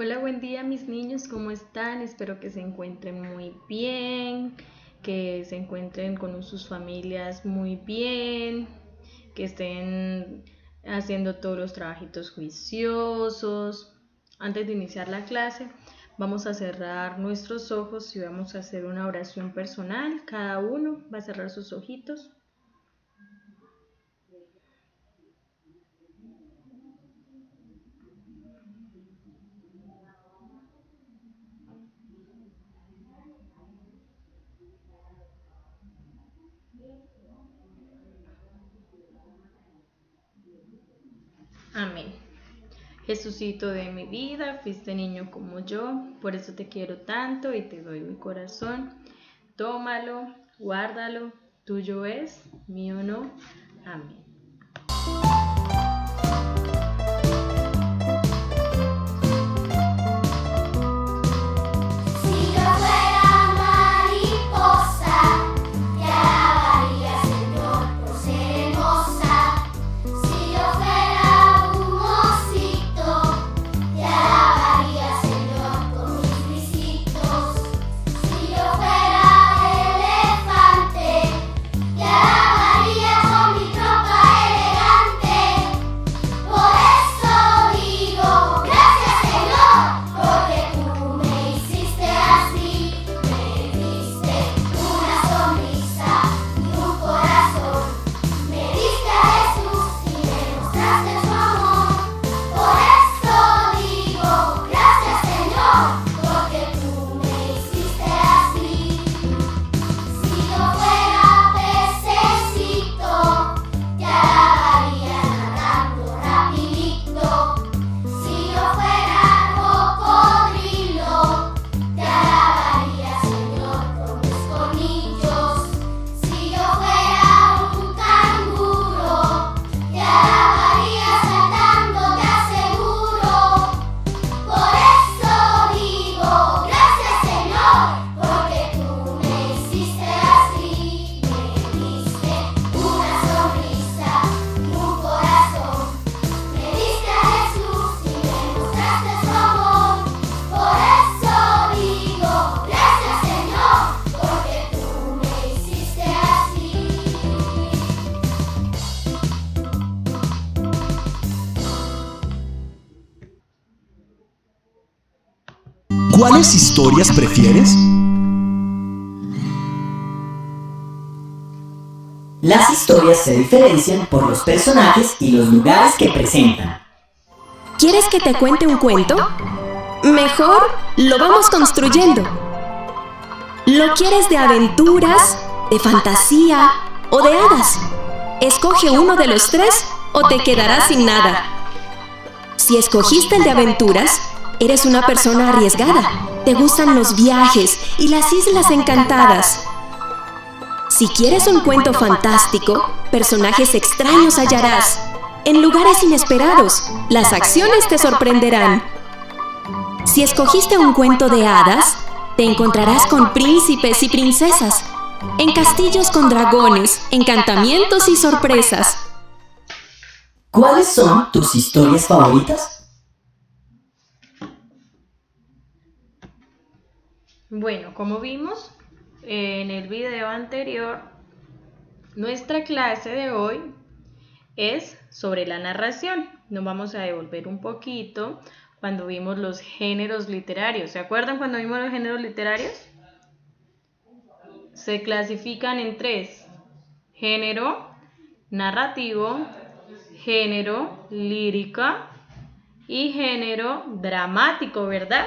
Hola, buen día mis niños, ¿cómo están? Espero que se encuentren muy bien, que se encuentren con sus familias muy bien, que estén haciendo todos los trabajitos juiciosos. Antes de iniciar la clase, vamos a cerrar nuestros ojos y vamos a hacer una oración personal. Cada uno va a cerrar sus ojitos. Amén. Jesucito de mi vida, fuiste niño como yo, por eso te quiero tanto y te doy mi corazón. Tómalo, guárdalo, tuyo es, mío no. Amén. ¿Cuáles historias prefieres? Las historias se diferencian por los personajes y los lugares que presentan. ¿Quieres que te cuente un cuento? Mejor lo vamos construyendo. ¿Lo quieres de aventuras, de fantasía o de hadas? Escoge uno de los tres o te quedarás sin nada. Si escogiste el de aventuras, eres una persona arriesgada. Te gustan los viajes y las islas encantadas. Si quieres un cuento fantástico, personajes extraños hallarás. En lugares inesperados, las acciones te sorprenderán. Si escogiste un cuento de hadas, te encontrarás con príncipes y princesas, en castillos con dragones, encantamientos y sorpresas. ¿Cuáles son tus historias favoritas? Bueno, como vimos en el video anterior, nuestra clase de hoy es sobre la narración. Nos vamos a devolver un poquito cuando vimos los géneros literarios. ¿Se acuerdan cuando vimos los géneros literarios? Se clasifican en tres: género narrativo, género lírica y género dramático, ¿verdad?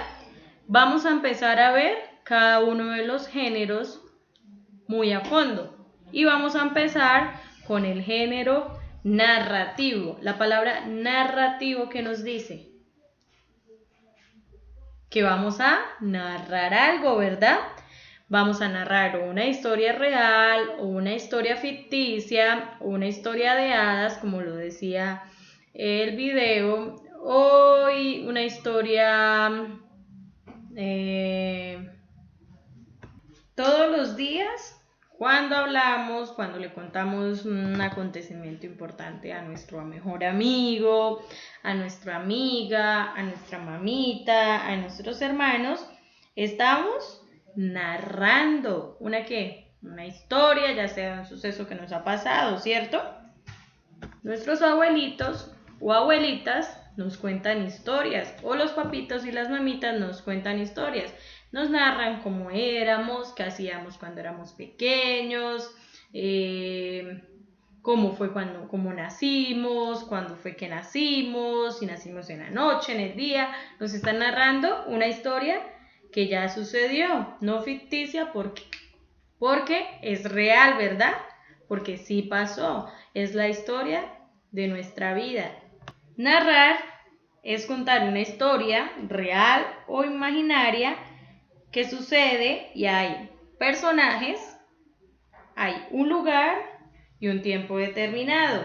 Vamos a empezar a ver cada uno de los géneros muy a fondo y vamos a empezar con el género narrativo. La palabra narrativo, ¿qué nos dice? Que vamos a narrar algo, ¿verdad? Vamos a narrar una historia real o una historia ficticia o una historia de hadas, como lo decía el video, o una historia todos los días cuando hablamos, cuando le contamos un acontecimiento importante a nuestro mejor amigo, a nuestra amiga, a nuestra mamita, a nuestros hermanos, estamos narrando una historia, ya sea un suceso que nos ha pasado, ¿cierto? Nuestros abuelitos o abuelitas nos cuentan historias, o los papitos y las mamitas nos cuentan historias. Nos narran cómo éramos, qué hacíamos cuando éramos pequeños, cómo nacimos, cuándo fue que nacimos, si nacimos en la noche, en el día. Nos están narrando una historia que ya sucedió, no ficticia, porque es real, ¿verdad? Porque sí pasó, es la historia de nuestra vida. Narrar es contar una historia real o imaginaria que sucede y hay personajes, hay un lugar y un tiempo determinado.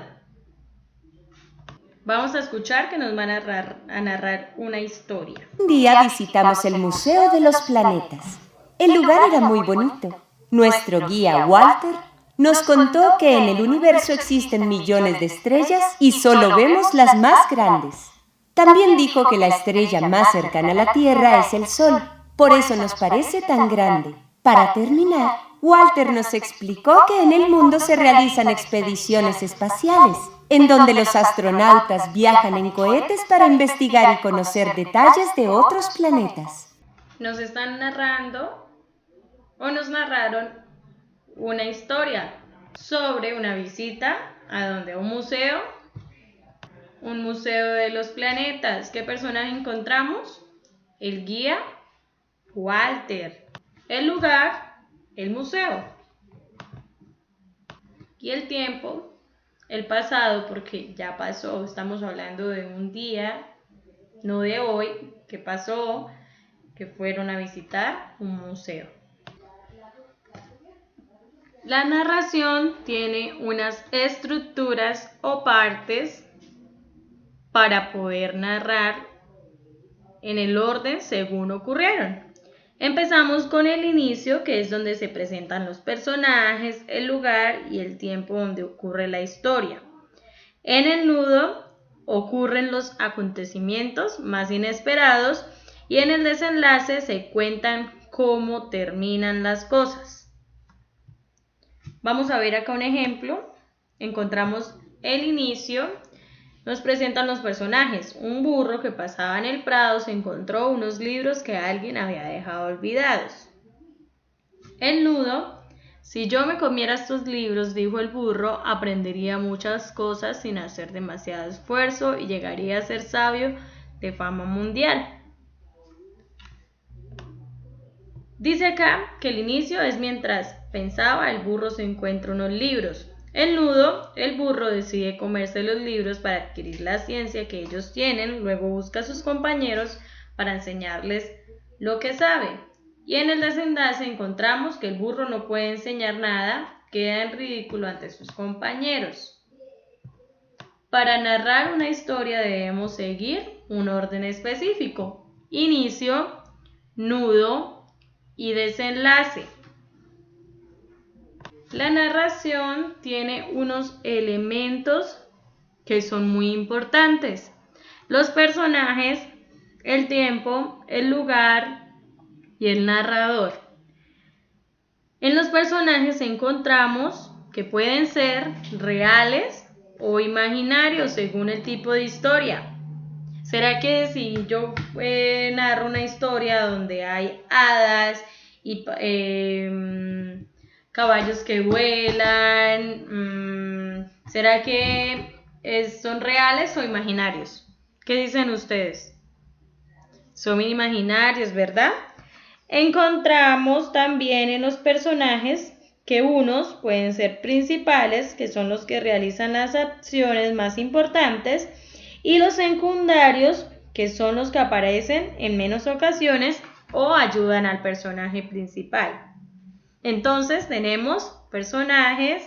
Vamos a escuchar que nos van a narrar una historia. Un día visitamos el Museo de los Planetas. El lugar era muy bonito. Nuestro guía, Walter, nos contó que en el universo existen millones de estrellas y solo vemos las más grandes. También dijo que la estrella más cercana a la Tierra es el Sol, por eso nos parece tan grande. Para terminar, Walter nos explicó que en el mundo se realizan expediciones espaciales, en donde los astronautas viajan en cohetes para investigar y conocer detalles de otros planetas. Nos están narrando o nos narraron una historia sobre una visita a donde un museo de los planetas. ¿Qué personaje encontramos? El guía Walter. El lugar, el museo. Y el tiempo, el pasado, porque ya pasó. Estamos hablando de un día, no de hoy, que pasó, que fueron a visitar un museo. La narración tiene unas estructuras o partes para poder narrar en el orden según ocurrieron. Empezamos con el inicio, que es donde se presentan los personajes, el lugar y el tiempo donde ocurre la historia. En el nudo ocurren los acontecimientos más inesperados y en el desenlace se cuentan cómo terminan las cosas. Vamos a ver acá un ejemplo. Encontramos el inicio. Nos presentan los personajes. Un burro que pasaba en el prado se encontró unos libros que alguien había dejado olvidados. El nudo. Si yo me comiera estos libros, dijo el burro, aprendería muchas cosas sin hacer demasiado esfuerzo y llegaría a ser sabio de fama mundial. Dice acá que el inicio es mientras pensaba, el burro se encuentra unos libros. El nudo, el burro decide comerse los libros para adquirir la ciencia que ellos tienen, luego busca a sus compañeros para enseñarles lo que sabe. Y en el desenlace encontramos que el burro no puede enseñar nada, queda en ridículo ante sus compañeros. Para narrar una historia debemos seguir un orden específico: inicio, nudo y desenlace. La narración tiene unos elementos que son muy importantes: los personajes, el tiempo, el lugar y el narrador. En los personajes encontramos que pueden ser reales o imaginarios según el tipo de historia. ¿Será que si yo narro una historia donde hay hadas y caballos que vuelan, será que son reales o imaginarios? ¿Qué dicen ustedes? Son imaginarios, ¿verdad? Encontramos también en los personajes que unos pueden ser principales, que son los que realizan las acciones más importantes, y los secundarios, que son los que aparecen en menos ocasiones o ayudan al personaje principal. Entonces tenemos personajes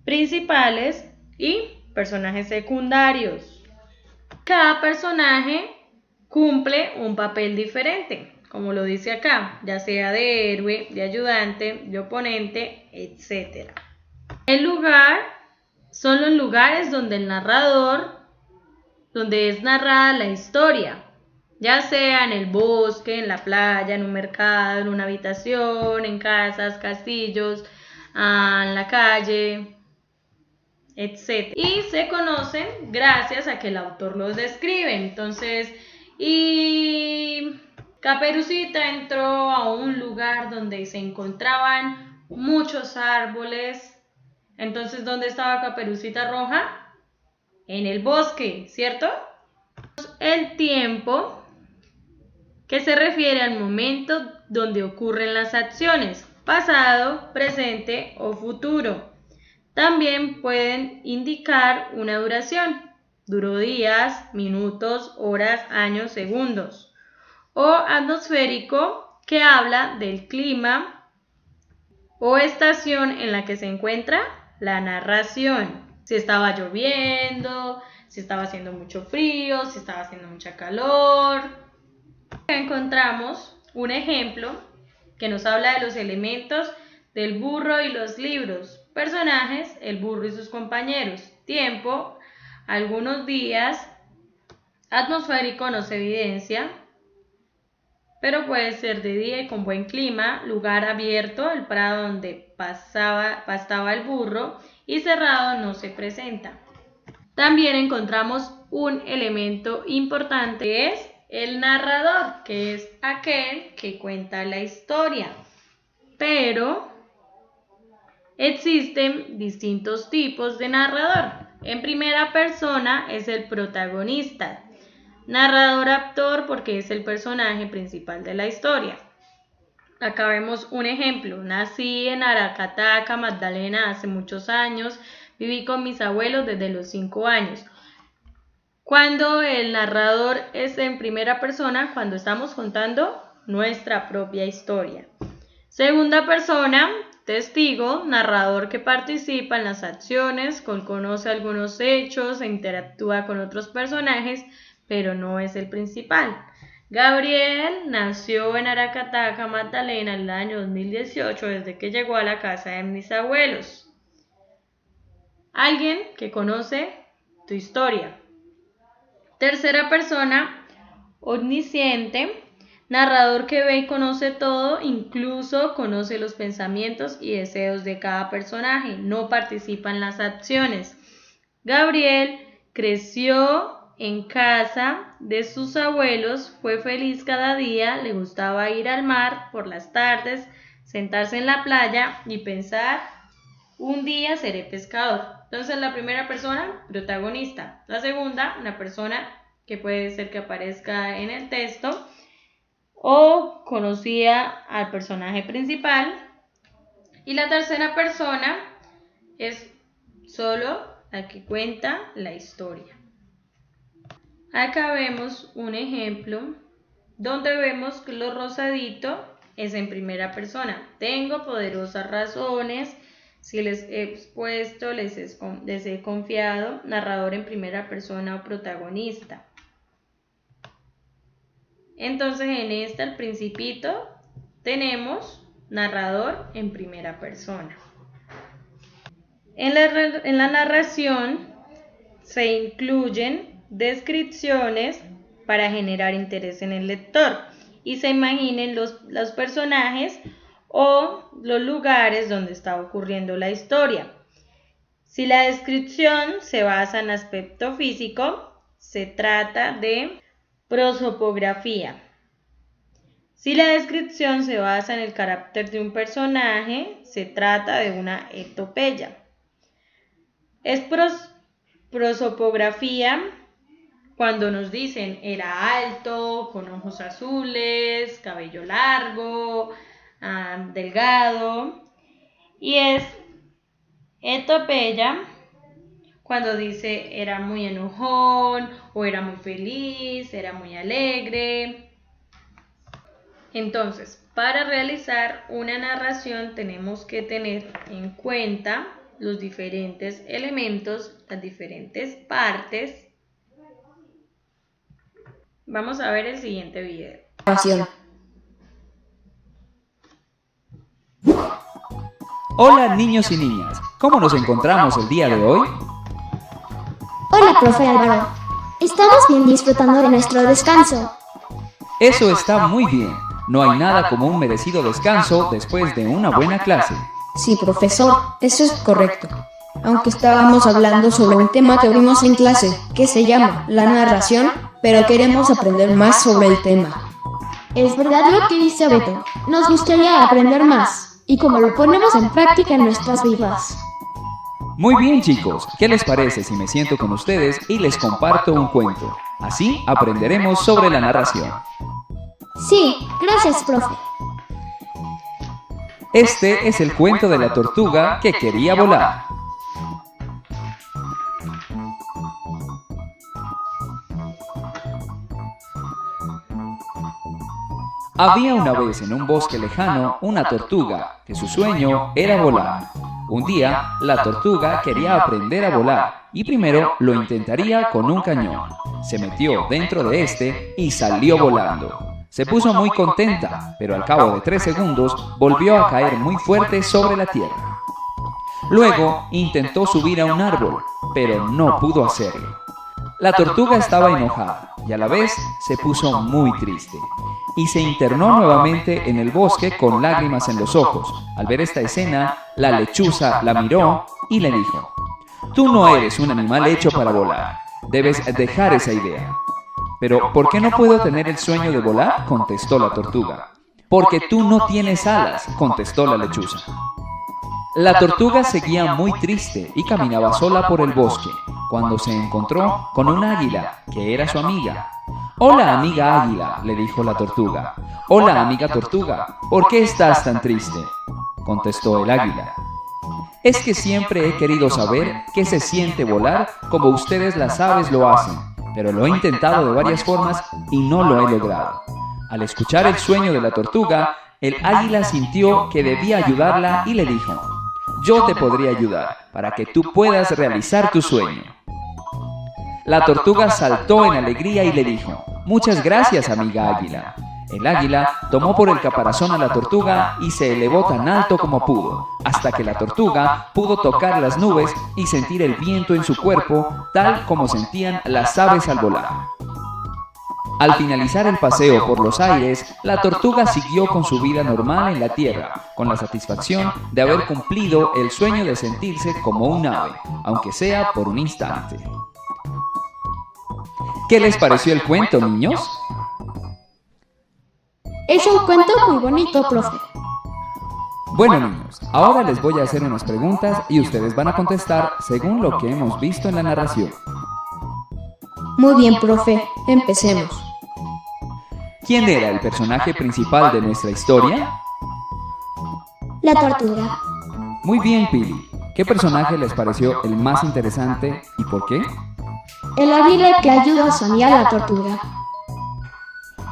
principales y personajes secundarios. Cada personaje cumple un papel diferente. como lo dice acá, ya sea de héroe, de ayudante, de oponente, etc. El lugar son los lugares donde el narrador, donde es narrada la historia, ya sea en el bosque, en la playa, en un mercado, en una habitación, en casas, castillos, en la calle, etc. Y se conocen gracias a que el autor los describe. Entonces, y Caperucita entró a un lugar donde se encontraban muchos árboles. Entonces, ¿dónde estaba Caperucita Roja? En el bosque, ¿cierto? El tiempo, que se refiere al momento donde ocurren las acciones, pasado, presente o futuro. También pueden indicar una duración, duró días, minutos, horas, años, segundos. O atmosférico, que habla del clima o estación en la que se encuentra la narración. Si estaba lloviendo, si estaba haciendo mucho frío, si estaba haciendo mucha calor. Encontramos un ejemplo que nos habla de los elementos del burro y los libros. Personajes, el burro y sus compañeros. Tiempo, algunos días. Atmosférico no se evidencia, pero puede ser de día y con buen clima. Lugar abierto, el prado donde pastaba el burro. Y cerrado no se presenta. También encontramos un elemento importante que es el narrador, que es aquel que cuenta la historia. Pero existen distintos tipos de narrador. En primera persona es el protagonista. Narrador-actor porque es el personaje principal de la historia. Acá vemos un ejemplo. Nací en Aracataca, Magdalena, hace muchos años. Viví con mis abuelos desde los 5 años. Cuando el narrador es en primera persona, cuando estamos contando nuestra propia historia. Segunda persona, testigo, narrador que participa en las acciones, conoce algunos hechos e interactúa con otros personajes, pero no es el principal. Gabriel nació en Aracataca, Magdalena, en el año 2018, desde que llegó a la casa de mis abuelos. Alguien que conoce tu historia. Tercera persona, omnisciente, narrador que ve y conoce todo, incluso conoce los pensamientos y deseos de cada personaje, no participa en las acciones. Gabriel creció en casa de sus abuelos, fue feliz cada día, le gustaba ir al mar por las tardes, sentarse en la playa y pensar, un día seré pescador. Entonces la primera persona, protagonista. La segunda, una persona que puede ser que aparezca en el texto o conocía al personaje principal. Y la tercera persona es solo la que cuenta la historia. Acá vemos un ejemplo donde vemos que lo rosadito es en primera persona. Tengo poderosas razones, si les he expuesto, les he confiado, narrador en primera persona o protagonista. Entonces en el principito, tenemos narrador en primera persona. En la narración se incluyen descripciones para generar interés en el lector y se imaginen los personajes o los lugares donde está ocurriendo la historia. Si la descripción se basa en aspecto físico, se trata de prosopografía. Si la descripción se basa en el carácter de un personaje, se trata de una epopeya. Es prosopografía cuando nos dicen era alto, con ojos azules, cabello largo, delgado. Y es epopeya cuando dice era muy enojón o era muy feliz, era muy alegre. Entonces, para realizar una narración tenemos que tener en cuenta los diferentes elementos, las diferentes partes. Vamos a ver el siguiente video. Narración. Hola niños y niñas, ¿cómo nos encontramos el día de hoy? Hola, profe Álvaro. Estamos bien disfrutando de nuestro descanso. Eso está muy bien. No hay nada como un merecido descanso después de una buena clase. Sí, profesor, eso es correcto. Aunque estábamos hablando sobre un tema que vimos en clase, que se llama la narración, pero queremos aprender más sobre el tema. Es verdad lo que dice Beto. Nos gustaría aprender más. Y cómo lo ponemos en práctica en nuestras vidas. Muy bien chicos, ¿qué les parece si me siento con ustedes y les comparto un cuento? Así aprenderemos sobre la narración. Sí, gracias, profe. Este es el cuento de la tortuga que quería volar. Había una vez en un bosque lejano una tortuga que su sueño era volar. Un día, la tortuga quería aprender a volar y primero lo intentaría con un cañón. Se metió dentro de este y salió volando. Se puso muy contenta, pero al cabo de 3 segundos volvió a caer muy fuerte sobre la tierra. Luego intentó subir a un árbol, pero no pudo hacerlo. La tortuga estaba enojada y a la vez se puso muy triste. Y se internó nuevamente en el bosque con lágrimas en los ojos. Al ver esta escena, la lechuza la miró y le dijo: «Tú no eres un animal hecho para volar. Debes dejar esa idea». «¿Pero por qué no puedo tener el sueño de volar?», contestó la tortuga. «Porque tú no tienes alas», contestó la lechuza. La tortuga seguía muy triste y caminaba sola por el bosque, cuando se encontró con un águila, que era su amiga. «Hola, amiga águila», le dijo la tortuga. «Hola, amiga tortuga, ¿por qué estás tan triste?», contestó el águila. «Es que siempre he querido saber qué se siente volar como ustedes las aves lo hacen, pero lo he intentado de varias formas y no lo he logrado». Al escuchar el sueño de la tortuga, el águila sintió que debía ayudarla y le dijo: «Yo te podría ayudar para que tú puedas realizar tu sueño». La tortuga saltó en alegría y le dijo: «Muchas gracias, amiga águila». El águila tomó por el caparazón a la tortuga y se elevó tan alto como pudo, hasta que la tortuga pudo tocar las nubes y sentir el viento en su cuerpo, tal como sentían las aves al volar. Al finalizar el paseo por los aires, la tortuga siguió con su vida normal en la tierra, con la satisfacción de haber cumplido el sueño de sentirse como un ave, aunque sea por un instante. ¿Qué les pareció el cuento, niños? Es un cuento muy bonito, profe. Bueno, niños, ahora les voy a hacer unas preguntas y ustedes van a contestar según lo que hemos visto en la narración. Muy bien, profe, empecemos. ¿Quién era el personaje principal de nuestra historia? La tortuga. Muy bien, Pili. ¿Qué personaje les pareció el más interesante y por qué? El águila que ayuda a su amiga la tortuga.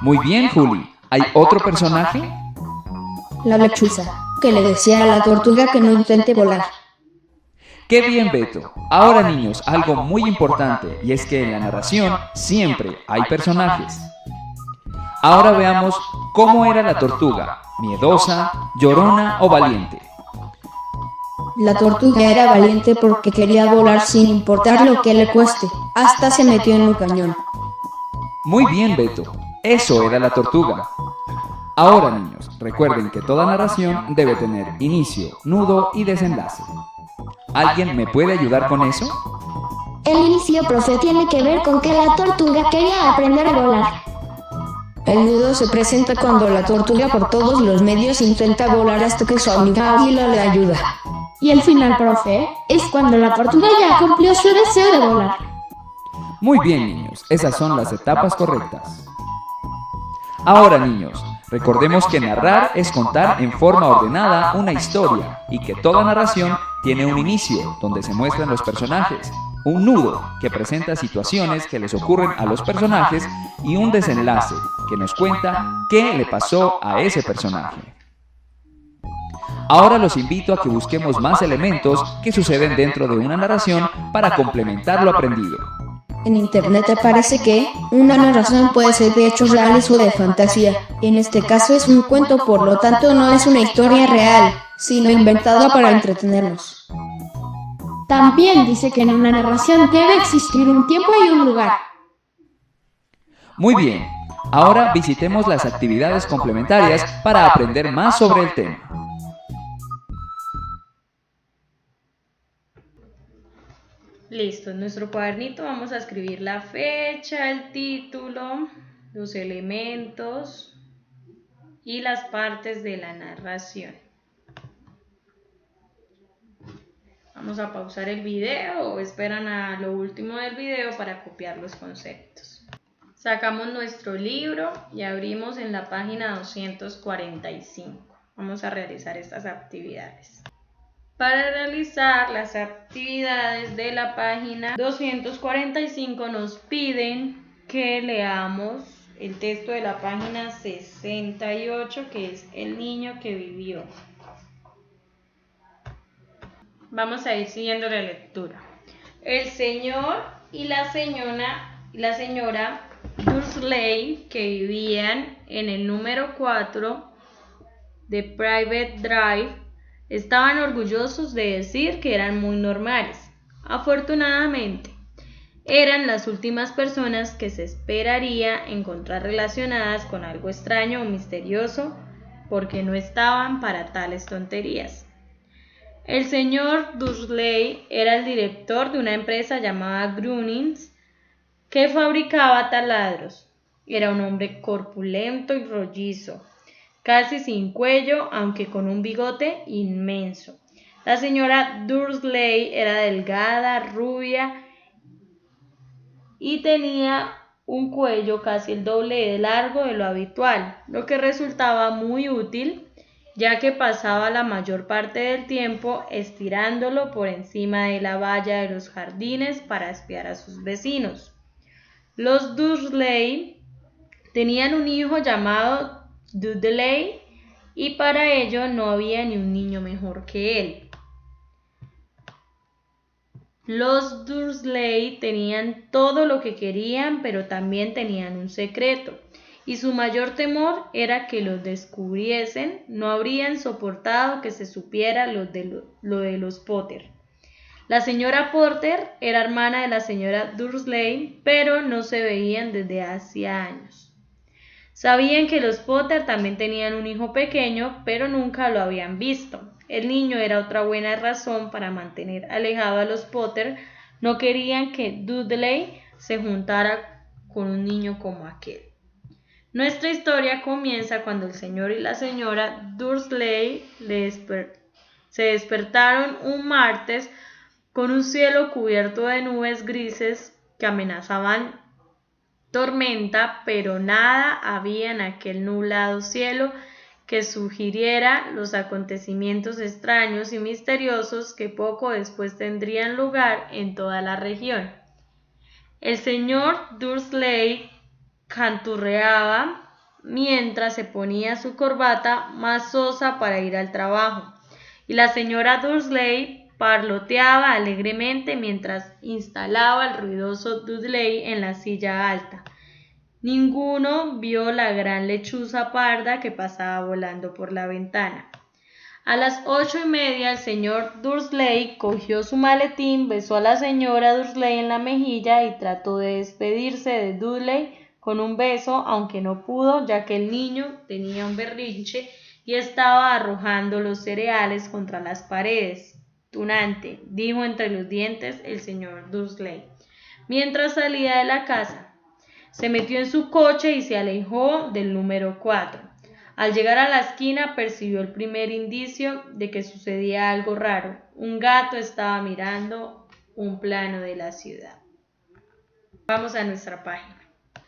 Muy bien, Juli. ¿Hay otro personaje? La lechuza, que le decía a la tortuga que no intente volar. ¡Qué bien, Beto! Ahora, niños, algo muy importante, y es que en la narración siempre hay personajes. Ahora veamos cómo era la tortuga: miedosa, llorona o valiente. La tortuga era valiente porque quería volar sin importar lo que le cueste. Hasta se metió en un cañón. Muy bien, Beto. Eso era la tortuga. Ahora, niños, recuerden que toda narración debe tener inicio, nudo y desenlace. ¿Alguien me puede ayudar con eso? El inicio, profe, tiene que ver con que la tortuga quería aprender a volar. El nudo se presenta cuando la tortuga por todos los medios intenta volar hasta que su amiga águila le ayuda. Y el final, profe, es cuando la tortuga ya cumplió su deseo de volar. Muy bien, niños, esas son las etapas correctas. Ahora, niños, recordemos que narrar es contar en forma ordenada una historia y que toda narración tiene un inicio, donde se muestran los personajes, un nudo, que presenta situaciones que les ocurren a los personajes, y un desenlace, que nos cuenta qué le pasó a ese personaje. Ahora los invito a que busquemos más elementos que suceden dentro de una narración para complementar lo aprendido. En internet aparece que una narración puede ser de hechos reales o de fantasía. En este caso es un cuento, por lo tanto no es una historia real, sino inventada para entretenernos. También dice que en una narración debe existir un tiempo y un lugar. Muy bien, ahora visitemos las actividades complementarias para aprender más sobre el tema. Listo, en nuestro cuadernito vamos a escribir la fecha, el título, los elementos y las partes de la narración. Vamos a pausar el video o esperan a lo último del video para copiar los conceptos. Sacamos nuestro libro y abrimos en la página 245. Vamos a realizar estas actividades. Para realizar las actividades de la página 245 nos piden que leamos el texto de la página 68, que es El niño que vivió. Vamos a ir siguiendo la lectura. El señor y la señora Dursley, que vivían en el número 4 de Private Drive, estaban orgullosos de decir que eran muy normales. Afortunadamente, eran las últimas personas que se esperaría encontrar relacionadas con algo extraño o misterioso, porque no estaban para tales tonterías. El señor Dursley era el director de una empresa llamada Grunnings, que fabricaba taladros. Era un hombre corpulento y rollizo, casi sin cuello, aunque con un bigote inmenso. La señora Dursley era delgada, rubia y tenía un cuello casi el doble de largo de lo habitual, lo que resultaba muy útil, ya que pasaba la mayor parte del tiempo estirándolo por encima de la valla de los jardines para espiar a sus vecinos. Los Dursley tenían un hijo llamado Dudley y para ello no había ni un niño mejor que él. Los Dursley tenían todo lo que querían, pero también tenían un secreto, y su mayor temor era que los descubriesen. No habrían soportado que se supiera lo de los Potter. La señora Potter era hermana de la señora Dursley, pero no se veían desde hacía años. Sabían que los Potter también tenían un hijo pequeño, pero nunca lo habían visto. El niño era otra buena razón para mantener alejado a los Potter. No querían que Dudley se juntara con un niño como aquel. Nuestra historia comienza cuando el señor y la señora Dursley se despertaron un martes con un cielo cubierto de nubes grises que amenazaban tormenta, pero nada había en aquel nublado cielo que sugiriera los acontecimientos extraños y misteriosos que poco después tendrían lugar en toda la región. El señor Dursley canturreaba mientras se ponía su corbata más sosa para ir al trabajo, y la señora Dursley parloteaba alegremente mientras instalaba al ruidoso Dudley en la silla alta. Ninguno vio la gran lechuza parda que pasaba volando por la ventana. A las 8:30 el señor Dursley cogió su maletín, besó a la señora Dursley en la mejilla y trató de despedirse de Dudley con un beso, aunque no pudo, ya que el niño tenía un berrinche y estaba arrojando los cereales contra las paredes. «Tunante», dijo entre los dientes el señor Dursley, mientras salía de la casa. Se metió en su coche y se alejó del número 4. Al llegar a la esquina percibió el primer indicio de que sucedía algo raro. Un gato estaba mirando un plano de la ciudad. Vamos a nuestra página.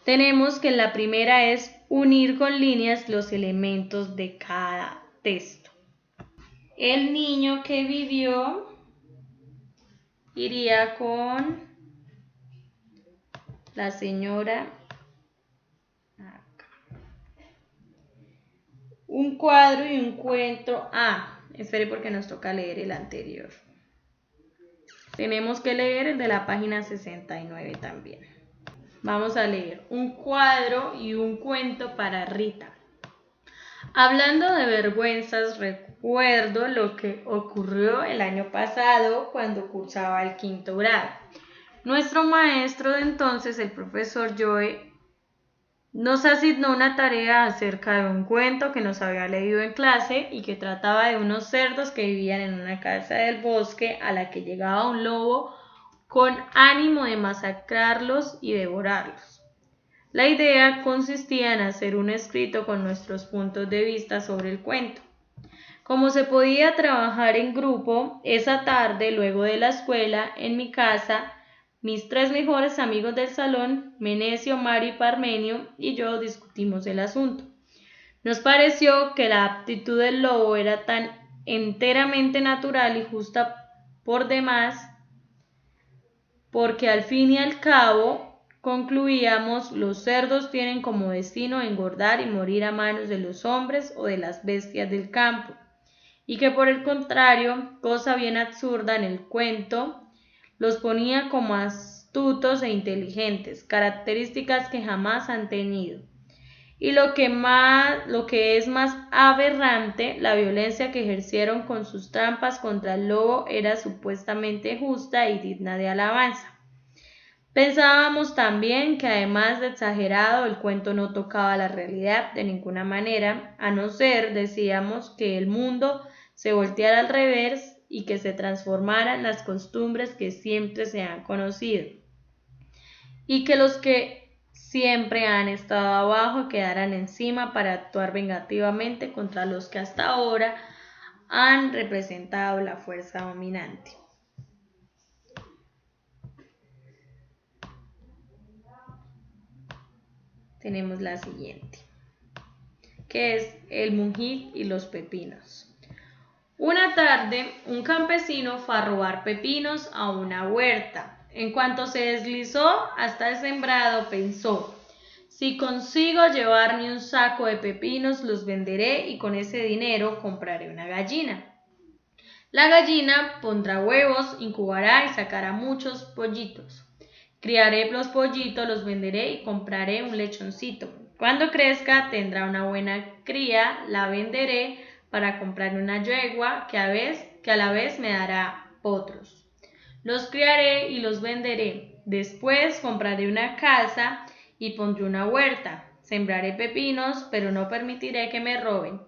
Tenemos que la primera es unir con líneas los elementos de cada texto. El niño que vivió iría con la señora. Un cuadro y un cuento. Espere porque nos toca leer el anterior. Tenemos que leer el de la página 69 también. Vamos a leer un cuadro y un cuento para Rita. Hablando de vergüenzas, recuerdo lo que ocurrió el año pasado cuando cursaba el 5º grado. Nuestro maestro de entonces, el profesor Joe, nos asignó una tarea acerca de un cuento que nos había leído en clase y que trataba de unos cerdos que vivían en una casa del bosque a la que llegaba un lobo con ánimo de masacrarlos y devorarlos. La idea consistía en hacer un escrito con nuestros puntos de vista sobre el cuento. Como se podía trabajar en grupo, esa tarde, luego de la escuela, en mi casa, mis 3 mejores amigos del salón, Menecio, Mario y Parmenio, y yo discutimos el asunto. Nos pareció que la aptitud del lobo era tan enteramente natural y justa por demás, porque al fin y al cabo, concluíamos, los cerdos tienen como destino engordar y morir a manos de los hombres o de las bestias del campo, y que por el contrario, cosa bien absurda en el cuento, los ponía como astutos e inteligentes, características que jamás han tenido. Y lo que es más aberrante, la violencia que ejercieron con sus trampas contra el lobo era supuestamente justa y digna de alabanza. Pensábamos también que además de exagerado, el cuento no tocaba la realidad de ninguna manera, a no ser, decíamos, que el mundo se volteara al revés y que se transformaran las costumbres que siempre se han conocido, y que los que siempre han estado abajo quedaran encima para actuar vengativamente contra los que hasta ahora han representado la fuerza dominante. Tenemos la siguiente, que es el mujit y los pepinos. Una tarde, un campesino fue a robar pepinos a una huerta. En cuanto se deslizó hasta el sembrado, pensó: si consigo llevarme un saco de pepinos, los venderé y con ese dinero compraré una gallina. La gallina pondrá huevos, incubará y sacará muchos pollitos. Criaré los pollitos, los venderé y compraré un lechoncito. Cuando crezca tendrá una buena cría, la venderé para comprar una yegua que a la vez me dará potros. Los criaré y los venderé. Después compraré una casa y pondré una huerta. Sembraré pepinos, pero no permitiré que me roben,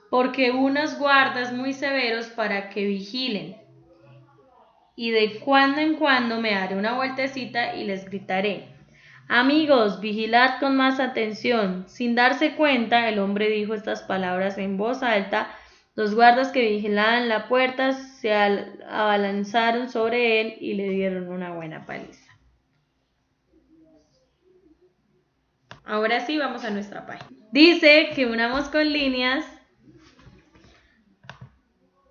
porque unos guardas muy severos para que vigilen. Y de cuando en cuando me daré una vueltecita y les gritaré: amigos, vigilad con más atención. Sin darse cuenta, el hombre dijo estas palabras en voz alta. Los guardas que vigilaban la puerta se abalanzaron sobre él y le dieron una buena paliza. Ahora sí, vamos a nuestra página. Dice que unamos con líneas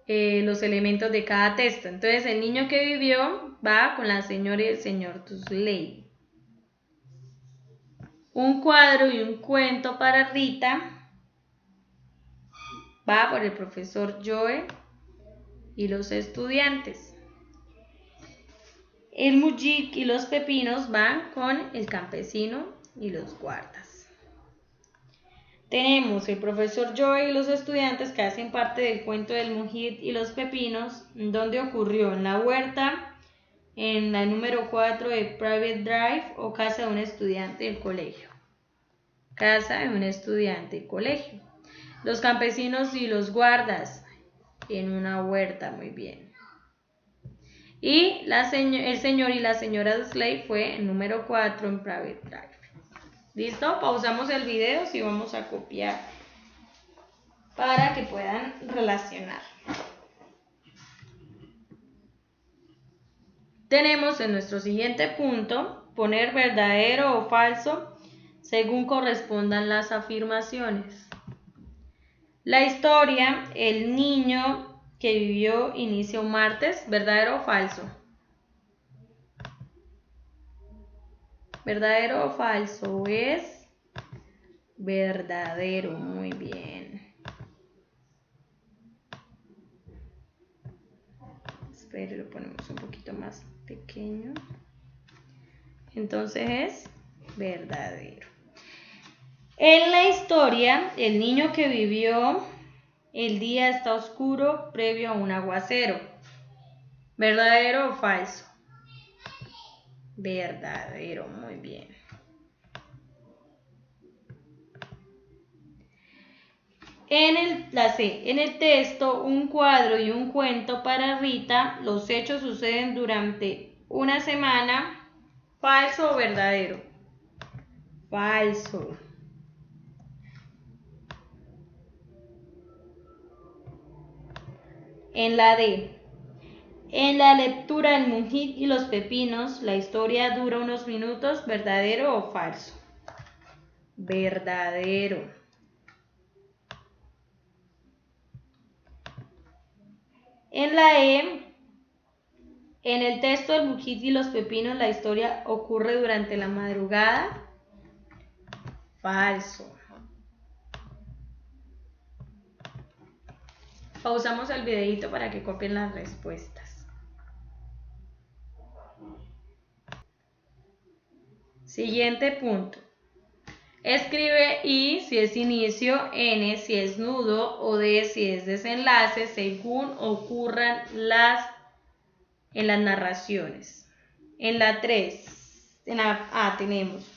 los elementos de cada texto. Entonces, el niño que vivió va con la señora y el señor Tusley. Un cuadro y un cuento para Rita va por el profesor Joe y los estudiantes. El mujik y los pepinos van con el campesino y los guardas. Tenemos el profesor Joe y los estudiantes que hacen parte del cuento del mujik y los pepinos, donde ocurrió en la huerta, en la número 4 de Private Drive, o casa de un estudiante del colegio. Casa de un estudiante del colegio. Los campesinos y los guardas en una huerta, muy bien. Y el señor y la señora Dursley fue el número 4 en Private Drive. ¿Listo? Pausamos el video si vamos a copiar para que puedan relacionar. Tenemos en nuestro siguiente punto poner verdadero o falso según correspondan las afirmaciones. La historia, el niño que vivió inicia un martes, ¿verdadero o falso? ¿Verdadero o falso? Es verdadero, muy bien. Pero lo ponemos un poquito más pequeño. Entonces es verdadero. En la historia, el niño que vivió, el día está oscuro previo a un aguacero. ¿Verdadero o falso? Verdadero, muy bien. La C. En el texto, un cuadro y un cuento para Rita, los hechos suceden durante una semana. ¿Falso o verdadero? Falso. En la D. En la lectura El Mujit y los pepinos, la historia dura unos minutos. ¿Verdadero o falso? Verdadero. En la E. En el texto El Mujit y los pepinos, la historia ocurre durante la madrugada. Falso. Pausamos el videito para que copien las respuestas. Siguiente punto. Escribe I si es inicio, N si es nudo o D si es desenlace según ocurran en las narraciones. En la 3, en la A tenemos: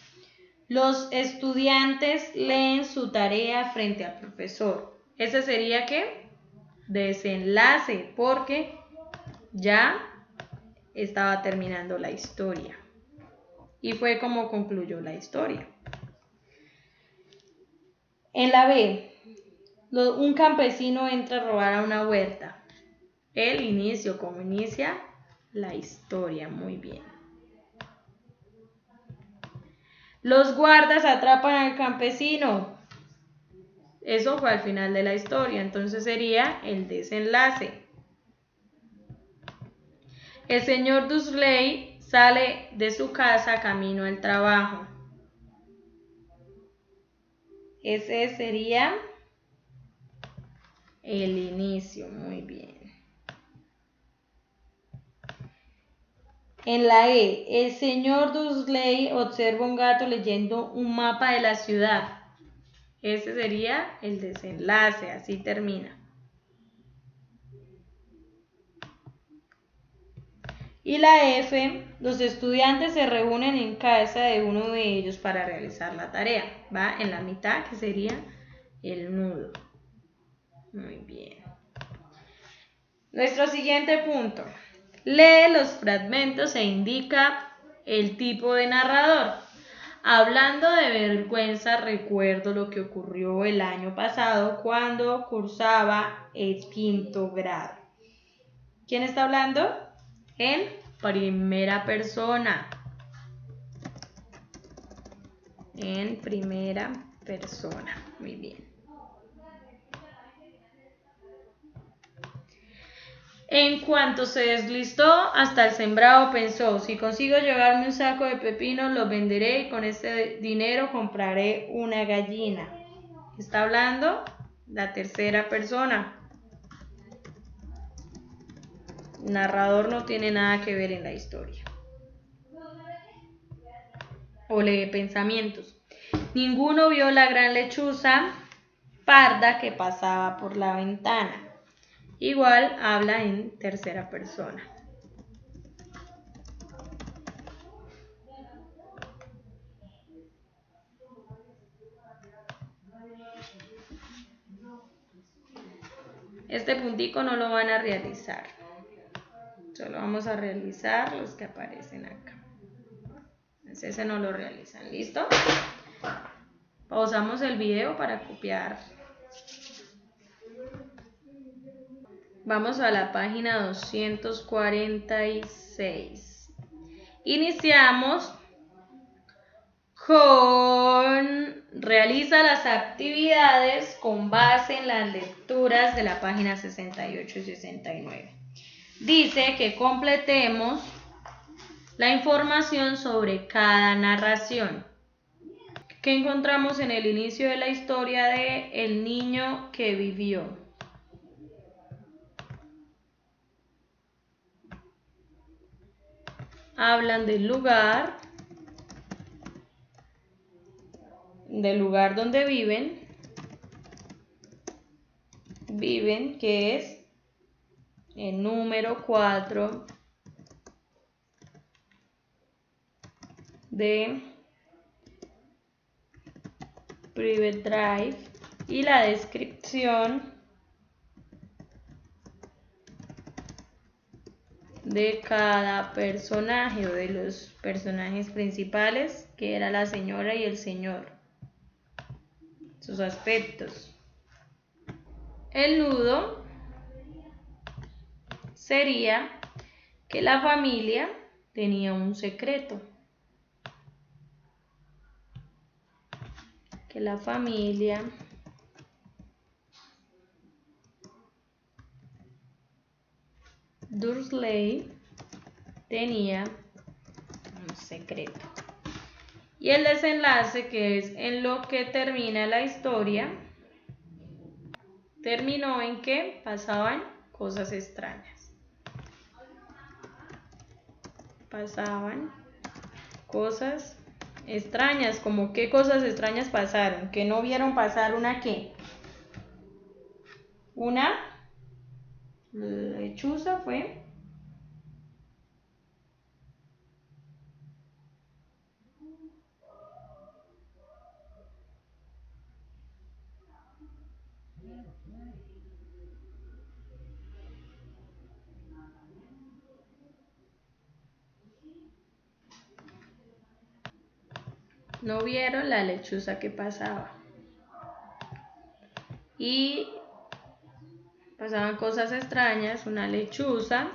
los estudiantes leen su tarea frente al profesor. Ese sería ¿qué? Desenlace, porque ya estaba terminando la historia. Y fue como concluyó la historia. En la B, un campesino entra a robar a una huerta. El inicio, como inicia la historia, muy bien. Los guardas atrapan al campesino. Eso fue al final de la historia, entonces sería el desenlace. El señor Dursley sale de su casa camino al trabajo. Ese sería el inicio, muy bien. En la E, el señor Dursley observa un gato leyendo un mapa de la ciudad. Ese sería el desenlace, así termina. Y la F, los estudiantes se reúnen en casa de uno de ellos para realizar la tarea. Va en la mitad, que sería el nudo. Muy bien. Nuestro siguiente punto. Lee los fragmentos e indica el tipo de narrador. Hablando de vergüenza, recuerdo lo que ocurrió el año pasado cuando cursaba el 5º grado. ¿Quién está hablando? En primera persona. En primera persona. Muy bien. En cuanto se deslizó hasta el sembrado, pensó: si consigo llevarme un saco de pepinos, los venderé y con ese dinero compraré una gallina. Está hablando la tercera persona. El narrador no tiene nada que ver en la historia. O lee pensamientos. Ninguno vio la gran lechuza parda que pasaba por la ventana. Igual habla en tercera persona. Este puntico no lo van a realizar. Solo vamos a realizar los que aparecen acá. Entonces ese no lo realizan. ¿Listo? Pausamos el video para copiar. Vamos a la página 246. Iniciamos con realiza las actividades con base en las lecturas de la página 68 y 69. Dice que completemos la información sobre cada narración. ¿Qué encontramos en el inicio de la historia de El niño que vivió? hablan del lugar donde viven, que es el número 4 de Private Drive, y la descripción de cada personaje o de los personajes principales, que era la señora y el señor, sus aspectos. El nudo sería que la familia tenía un secreto, que la familia Dursley tenía un secreto. Y el desenlace, que es en lo que termina la historia, terminó en que pasaban cosas extrañas. Pasaban cosas extrañas, como qué cosas extrañas pasaron, que no vieron pasar una qué. Una lechuza fue. No vieron la lechuza que pasaba. Y pasaban cosas extrañas, una lechuza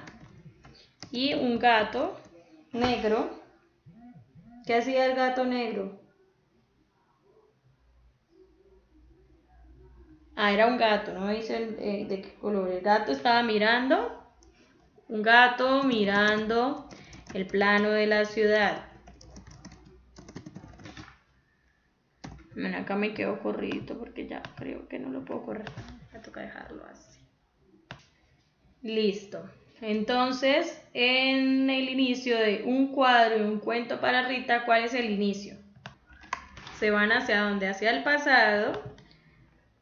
y un gato negro. ¿Qué hacía el gato negro? Ah, era un gato, no dice de qué color. El gato estaba mirando, un gato mirando el plano de la ciudad. Bueno, acá me quedo corridito porque ya creo que no lo puedo correr. Me toca dejarlo así. Listo. Entonces, en el inicio de un cuadro y un cuento para Rita, ¿cuál es el inicio? Se van hacia dónde? Hacia el pasado,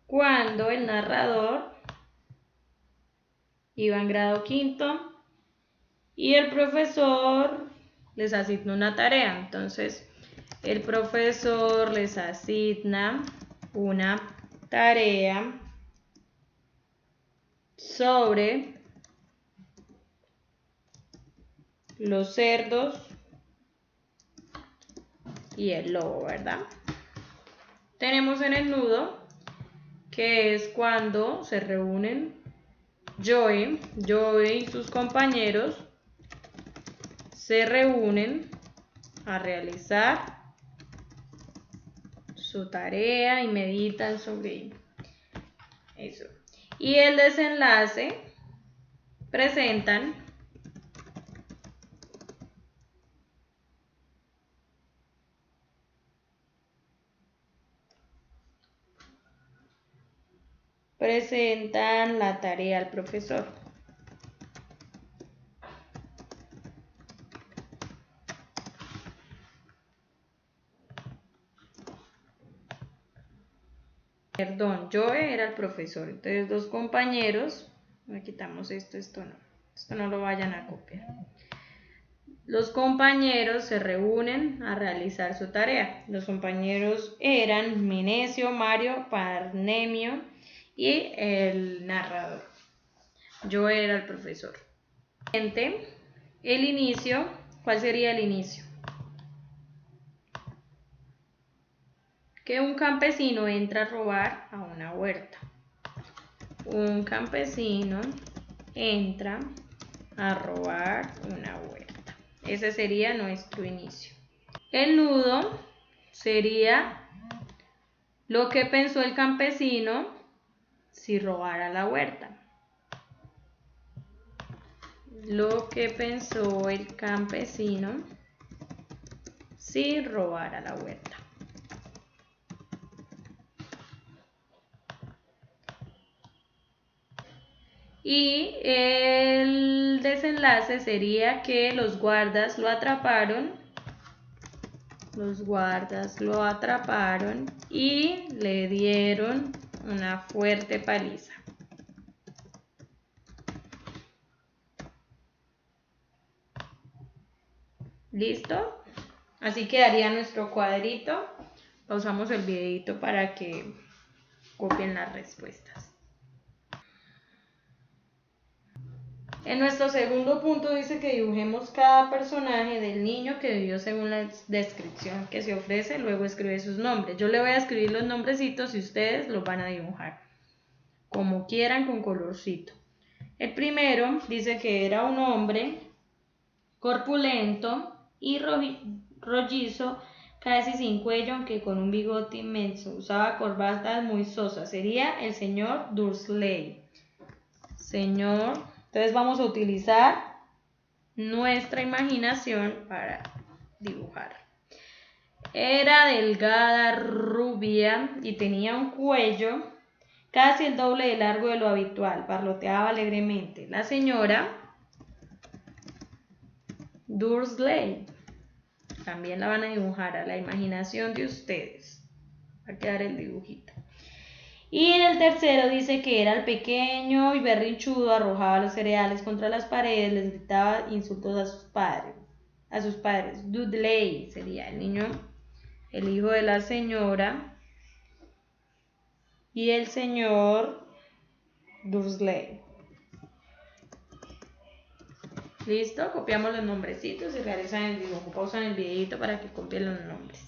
cuando el narrador iba en grado quinto y el profesor les asignó una tarea. Entonces, el profesor les asigna una tarea sobre los cerdos y el lobo, ¿verdad? Tenemos en el nudo, que es cuando se reúnen Joey y sus compañeros se reúnen a realizar su tarea y meditan sobre eso. Y el desenlace presentan la tarea al profesor. Perdón, Joe era el profesor, entonces dos compañeros, le quitamos esto no lo vayan a copiar. Los compañeros se reúnen a realizar su tarea. Los compañeros eran Menecio, Mario, Parmenio y el narrador. Yo era el profesor. El inicio, ¿cuál sería el inicio? Que un campesino entra a robar a una huerta. Un campesino entra a robar una huerta. Ese sería nuestro inicio. El nudo sería lo que pensó el campesino si robara la huerta. Lo que pensó el campesino si robara la huerta. Y el desenlace sería que los guardas lo atraparon y le dieron una fuerte paliza. ¿Listo? Así quedaría nuestro cuadrito. Pausamos el videito para que copien las respuestas. En nuestro segundo punto dice que dibujemos cada personaje del niño que vivió según la descripción que se ofrece, luego escribe sus nombres. Yo le voy a escribir los nombrecitos y ustedes los van a dibujar como quieran con colorcito. El primero dice que era un hombre corpulento y rollizo, casi sin cuello, aunque con un bigote inmenso. Usaba corbatas muy sosas. Sería el señor Dursley. Entonces vamos a utilizar nuestra imaginación para dibujar. Era delgada, rubia y tenía un cuello casi el doble de largo de lo habitual. Parloteaba alegremente. La señora Dursley. También la van a dibujar a la imaginación de ustedes. Va a quedar el dibujito. Y en el tercero dice que era el pequeño y berrinchudo, arrojaba los cereales contra las paredes, les gritaba insultos a sus padres. Dudley sería el niño, el hijo de la señora, y el señor Dursley. Listo, copiamos los nombrecitos y realizan el dibujo. Pausan el videito para que copien los nombres.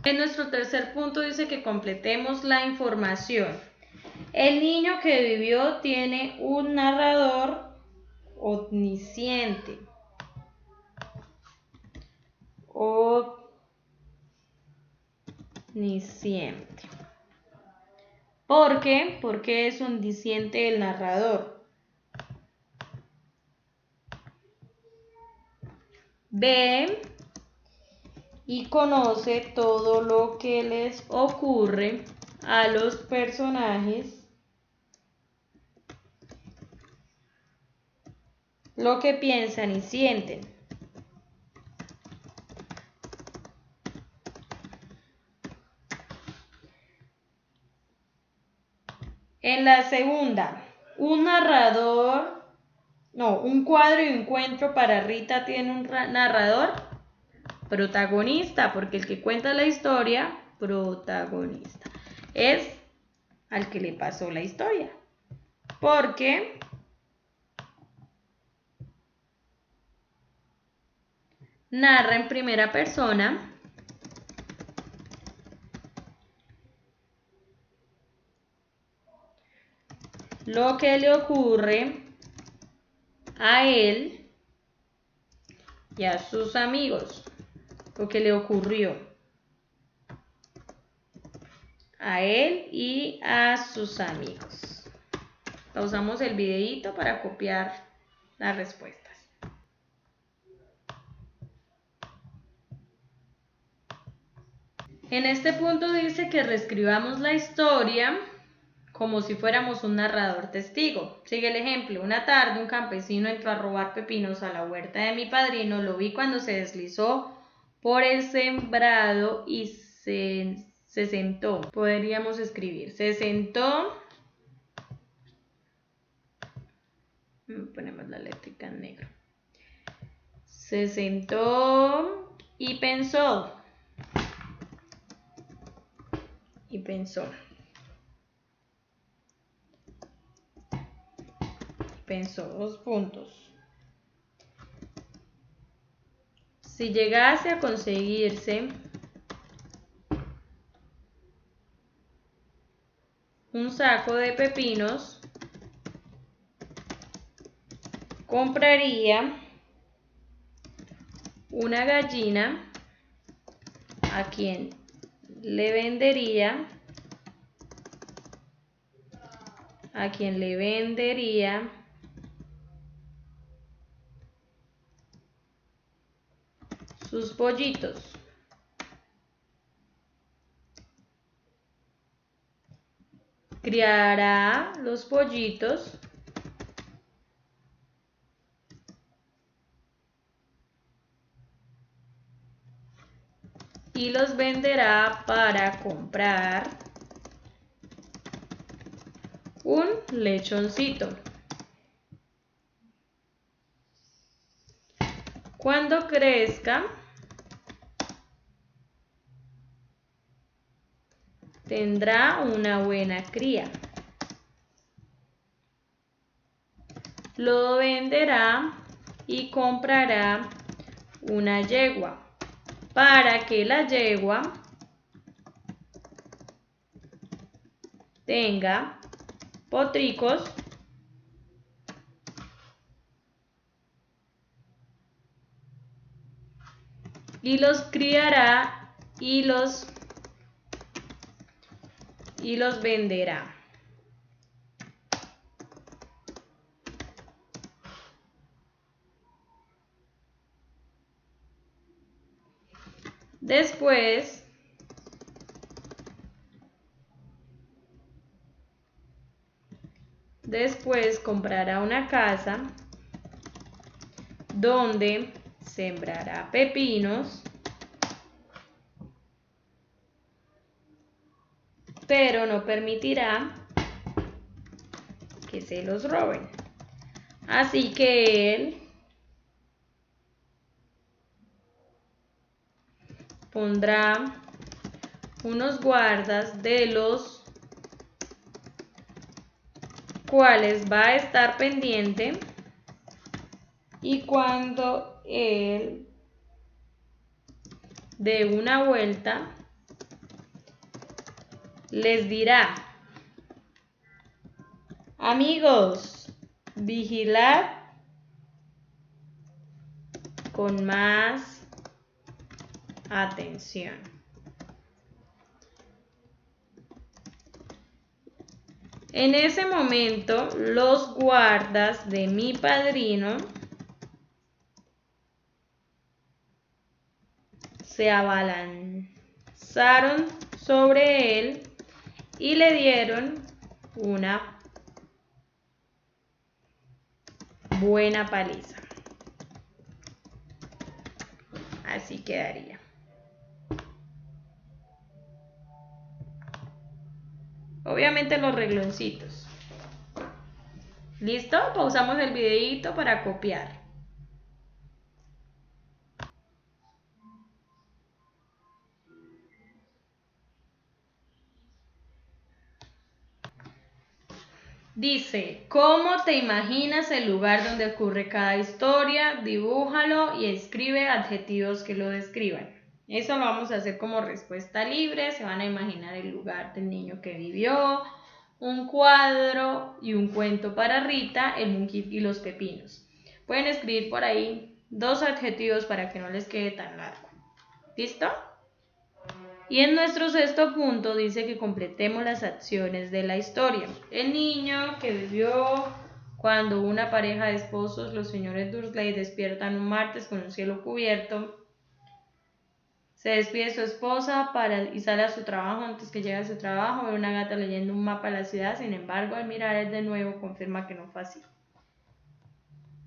En nuestro tercer punto dice que completemos la información. El niño que vivió tiene un narrador omnisciente. ¿Por qué? Porque es omnisciente el narrador. Ve y conoce todo lo que les ocurre a los personajes, lo que piensan y sienten. En la segunda, un cuadro y un cuento para Rita tiene un narrador protagonista, porque el que cuenta la historia, protagonista, es al que le pasó la historia, porque narra en primera persona lo que le ocurre a él y a sus amigos. Lo que le ocurrió a él y a sus amigos. Pausamos el videito para copiar las respuestas. En este punto dice que reescribamos la historia como si fuéramos un narrador testigo. Sigue el ejemplo. Una tarde un campesino entró a robar pepinos a la huerta de mi padrino. Lo vi cuando se deslizó por el sembrado y se sentó. Podríamos escribir, se sentó. Ponemos la letra en negro. Se sentó y pensó. Pensó, 2 puntos. Si llegase a conseguirse un saco de pepinos, compraría una gallina a quien le vendería sus pollitos. criará los pollitos y los venderá para comprar un lechoncito. Cuando crezca, tendrá una buena cría. Lo venderá y comprará una yegua para que la yegua tenga potricos y los criará y los venderá. Después comprará una casa donde sembrará pepinos, pero no permitirá que se los roben. Así que él pondrá unos guardas de los cuales va a estar pendiente, y cuando él dé una vuelta les dirá: amigos, vigilad con más atención. En ese momento, los guardas de mi padrino se abalanzaron sobre él y le dieron una buena paliza. Así quedaría. Obviamente los regloncitos. ¿Listo? Pausamos el videito para copiar. Dice, ¿cómo te imaginas el lugar donde ocurre cada historia? Dibújalo y escribe adjetivos que lo describan. Eso lo vamos a hacer como respuesta libre. Se van a imaginar el lugar del niño que vivió, un cuadro y un cuento para Rita, el monkey y los pepinos. Pueden escribir por ahí 2 adjetivos para que no les quede tan largo. ¿Listo? Y en nuestro 6º punto dice que completemos las acciones de la historia. El niño que vivió cuando una pareja de esposos, los señores Dursley, despiertan un martes con un cielo cubierto. Se despide de su esposa y sale a su trabajo. Antes que llegue a su trabajo, ve una gata leyendo un mapa de la ciudad. Sin embargo, al mirar él de nuevo, confirma que no fue así.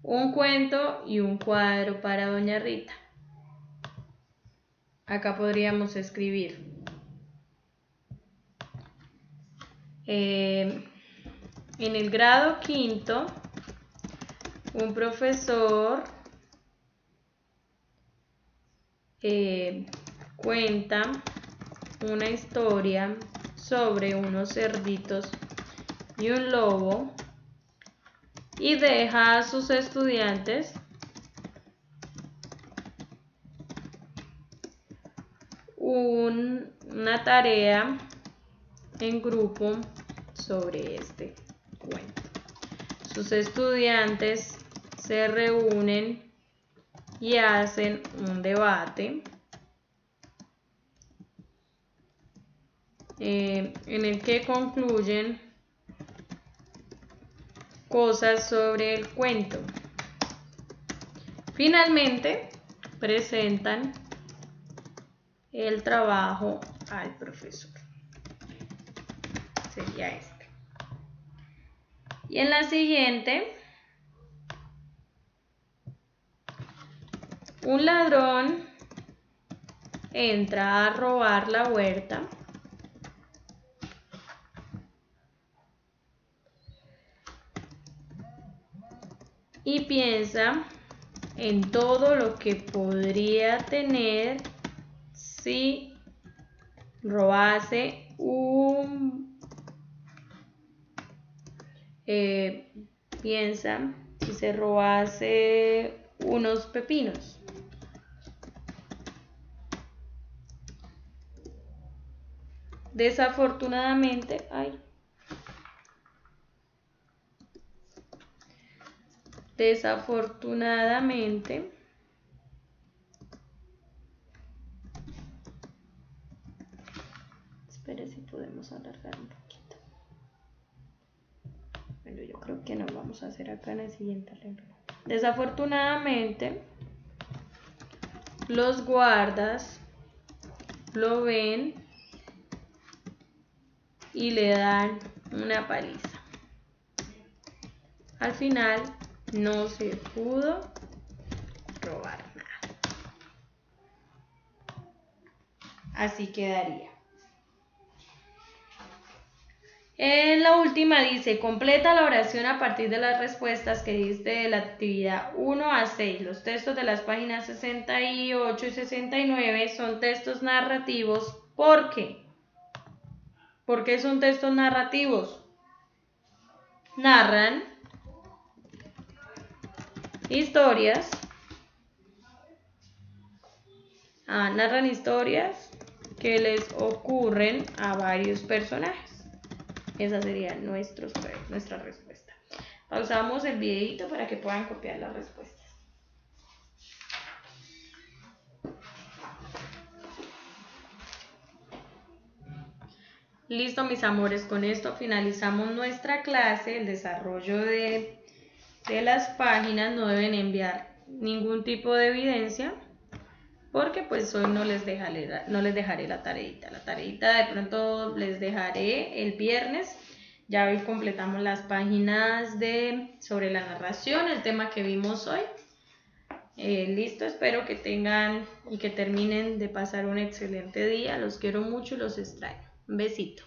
Un cuento y un cuadro para doña Rita. Acá podríamos escribir en el grado 5º, un profesor cuenta una historia sobre unos cerditos y un lobo y deja a sus estudiantes una tarea en grupo sobre este cuento. Sus estudiantes se reúnen y hacen un debate en el que concluyen cosas sobre el cuento. Finalmente, presentan el trabajo al profesor. Sería este. Y en la siguiente, un ladrón entra a robar la huerta y piensa en todo lo que podría tener si robase piensa si se robase unos pepinos. Desafortunadamente, espere si podemos alargar un poquito. Bueno, yo creo que no vamos a hacer acá en el siguiente ejemplo. Desafortunadamente, los guardas lo ven y le dan una paliza. Al final no se pudo robar nada. Así quedaría. En la última dice, completa la oración a partir de las respuestas que diste de la actividad 1 a 6. Los textos de las páginas 68 y 69 son textos narrativos. ¿Por qué? ¿Por qué son textos narrativos? Narran historias. Narran historias que les ocurren a varios personajes. Esa sería nuestra respuesta. Pausamos el videito para que puedan copiar las respuestas. Listo, mis amores, con esto finalizamos nuestra clase. El desarrollo de las páginas, no deben enviar ningún tipo de evidencia, porque pues hoy no les dejaré la tareita. La tareita de pronto les dejaré el viernes. Ya hoy completamos las páginas sobre la narración, el tema que vimos hoy. Listo, espero que tengan y que terminen de pasar un excelente día. Los quiero mucho y los extraño. Un besito.